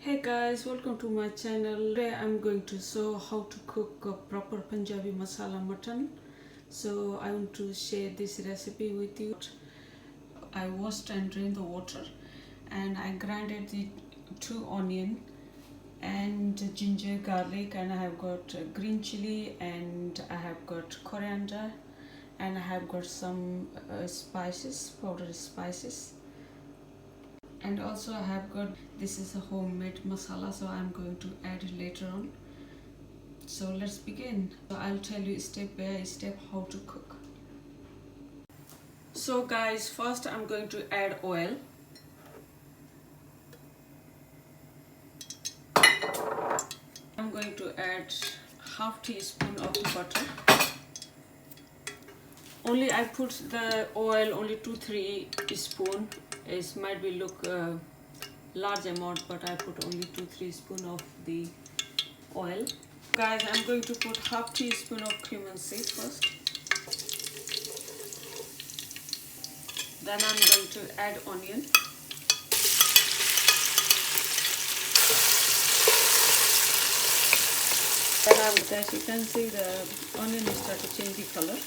Hey guys, welcome to my channel. Today I'm going to show how to cook a proper Punjabi masala mutton. So I want to share this recipe with you. I washed and drained the water and I grinded the 2 onion and ginger garlic, and I have got green chili and I have got coriander and I have got some spices, powdered spices. And also I have got, this is a homemade masala, so I'm going to add it later on. So let's begin. So I'll tell you step by step how to cook. So guys, first I'm going to add oil. I'm going to add half teaspoon of butter. Only I put the oil only 2-3 teaspoon. It might be look large amount, but I put only 2-3 spoon of the oil. Guys, I'm going to put half teaspoon of cumin seed first. Then I'm going to add onion. Then as you can see, the onion is starting to change the color.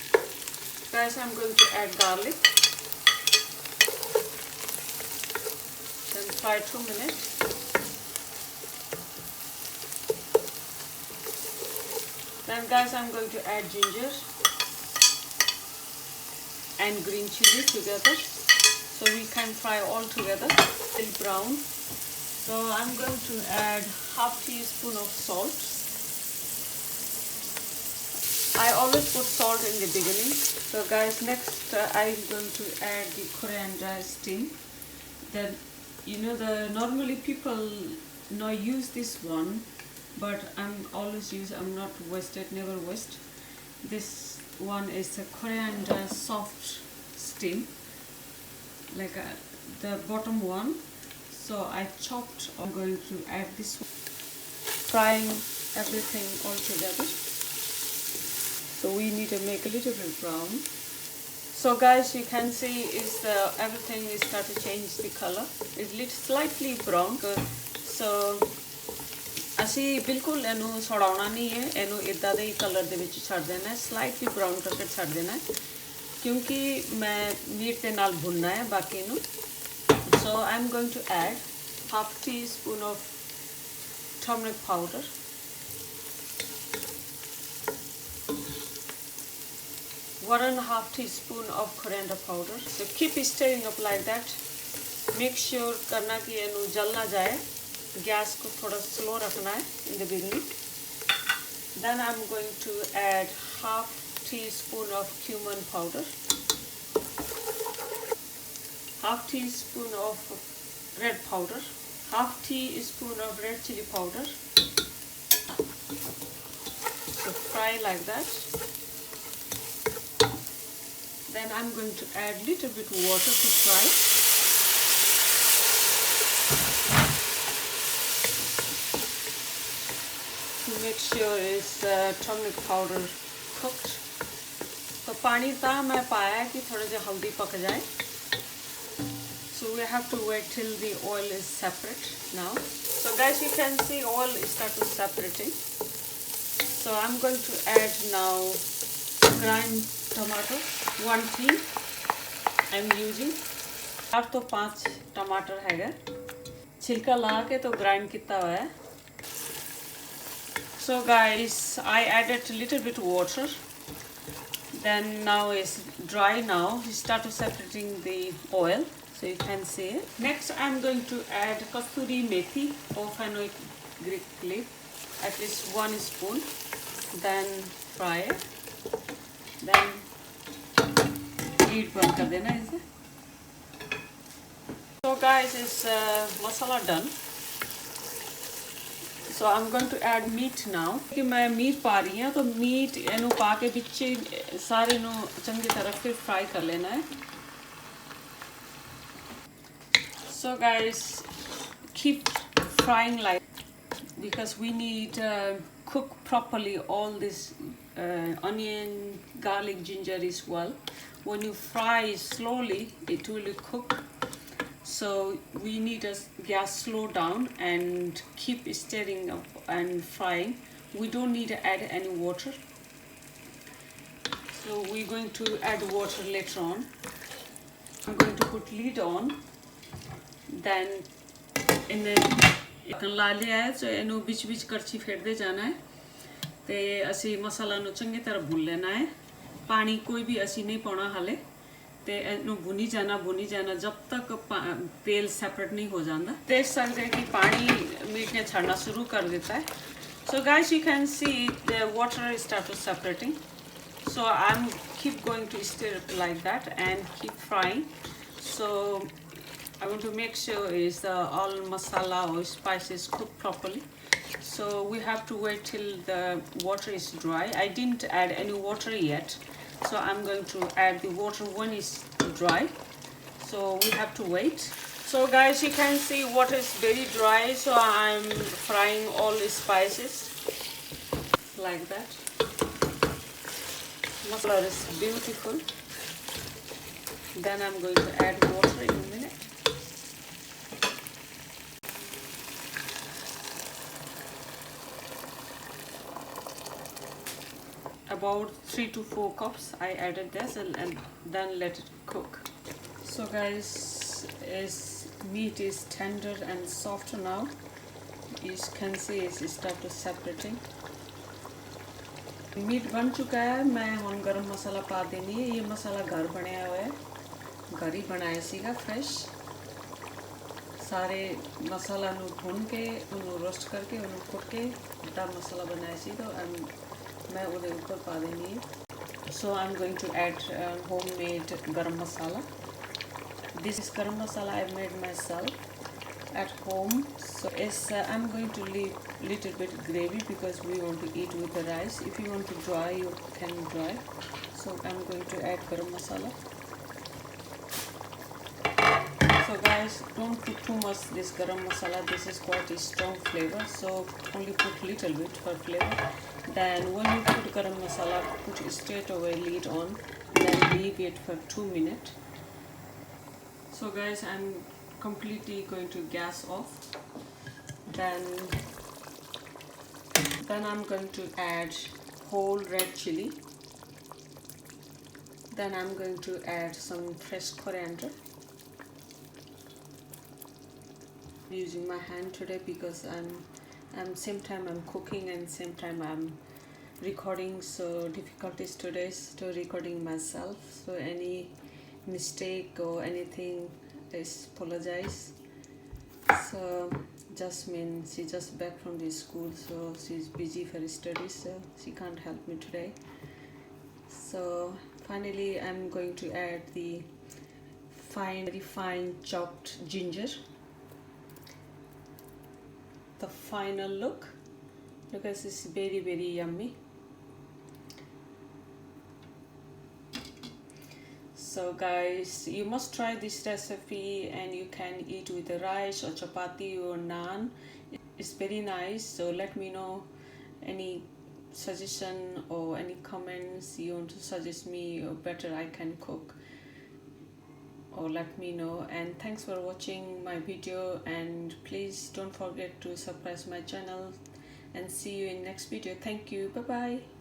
Guys, I'm going to add garlic. Then fry 2 minutes. Then guys, I'm going to add ginger and green chili together, so we can fry all together till brown. So I'm going to add half teaspoon of salt. I always put salt in the beginning. So guys, next I'm going to add the coriander stem. Then normally people not use this one, but I'm not wasted, never waste. This one is a coriander soft stem, like the bottom one. So I chopped. I'm going to add this one, frying everything all together. So we need to make a little bit brown. So guys, you can see is everything is starting to change the color. It's slightly brown. So ਅਸੀਂ ਬਿਲਕੁਲ ਇਹਨੂੰ ਸੜਾਉਣਾ ਨਹੀਂ ਹੈ, ਇਹਨੂੰ ਇਦਾਂ ਦੇ ਹੀ colour ਦੇ ਵਿੱਚ ਛੱਡ ਦੇਣਾ ਹੈ, ਸਲਾਈਟਲੀ ਬਰਾਊਨ ਕਰਕੇ ਛੱਡ ਦੇਣਾ ਹੈ, ਕਿਉਂਕਿ ਮੈਂ ਮੀਟ ਦੇ ਨਾਲ ਭੁੰਨਣਾ ਹੈ ਬਾਕੀ ਨੂੰ. So I'm going to add half teaspoon of turmeric powder, 1.5 teaspoon of coriander powder. So keep stirring up like that. Make sure करना कि ਇਹਨੂੰ जल ना जाए. गैस को थोड़ा स्लो रखना है in the beginning. Then I'm going to add half teaspoon of cumin powder, half teaspoon of red powder, half teaspoon of red chili powder. So fry like that. Then I'm going to add little bit water to fry. Make sure is turmeric powder cooked. तो पानी ता मैं पाया कि थोड़ा सा हल्दी पक जाए. So we have to wait till the oil is separate now. So guys, you can see oil is starting separating. So I'm going to add now grind tomato, 1 tea. I'm using 4 to 5 टमाटर हैगा, छिलका ला के तो grind किया हुआ है. So guys, I added a little bit water. Then now it's dry now. It started separating the oil, so you can see it. Next, I'm going to add kasturi methi or fenugreek leaf, at least 1 spoon. Then fry it. Then heat बंद कर देना इसे. So guys, it's masala done. So I'm going to add meat now. कि मैं meet पा रही हूँ, तो मीट इनू पा के बिच्चे सारे नू चंगी तरह फिर फ्राई कर लेना है. So guys, keep frying like, because we need cook properly all this onion, garlic, ginger as well. When you fry slowly, it will cook. So we need a gas slow down and keep stirring up and frying. We don't need to add any water. So we're going to add water later on. I'm going to put lid on. Then in the ला लिया है तो इनू बीच बीच करछी फेरदे जाना है ते असी मसाला नु चंगी तरह भून लेना है पानी कोई भी असी नहीं पाना हाले ते इनू भुनी जाना जब तक तेल सेपरेट नहीं हो जाता देख सकते हैं कि पानी मीट ने छड़ना शुरू कर देता है so guys you can see the water start to separating so I'm keep going to stir it like that and keep frying so I want to make sure is the all masala or spices cooked properly. So we have to wait till the water is dry. I didn't add any water yet. So I'm going to add the water when it's dry. So we have to wait. So guys, you can see water is very dry. So I'm frying all the spices like that. Masala is beautiful. Then I'm going to add water in a minute. About 3 to 4 cups I added this and then let it cook. So guys, as meat is tender and soft now, you can see it's start to separating. Meat बन चुका है मैं हुन गरम मसाला पा देनी है ये मसाला घर बनाया हुआ है घर ही बनाया सीगा फ्रेश सारे मसाला नु भून के उन्हें रोस्ट करके उन्हें कुट के दा मसाला बनाया सीगा मैं उधे ऊपर पा देनी है so I'm going to add homemade garam masala. This is garam masala I made myself at home so I'm going to leave little bit gravy because we want to eat with the rice. If you want to dry you can dry so I'm going to add garam masala. So guys, don't put too much this garam masala, this is quite a strong flavor so only put little bit for flavor. Then when you put garam masala, put straight away lid on, then leave it for 2 minutes. So guys, I'm completely going to gas off. Then I'm going to add whole red chili. Then I'm going to add some fresh coriander. I'm using my hand today because same time I'm cooking and same time I'm recording so difficulties today to recording myself so any mistake or anything I apologize. So Jasmin, she just back from the school so she's busy for studies so she can't help me today. So finally I'm going to add the very fine chopped ginger. The final look because it's very yummy. So guys, you must try this recipe and you can eat with the rice or chapati or naan. It's very nice so let me know any suggestion or any comments you want to suggest me or better I can cook or let me know and thanks for watching my video and please don't forget to subscribe my channel and see you in next video. Thank you, bye bye.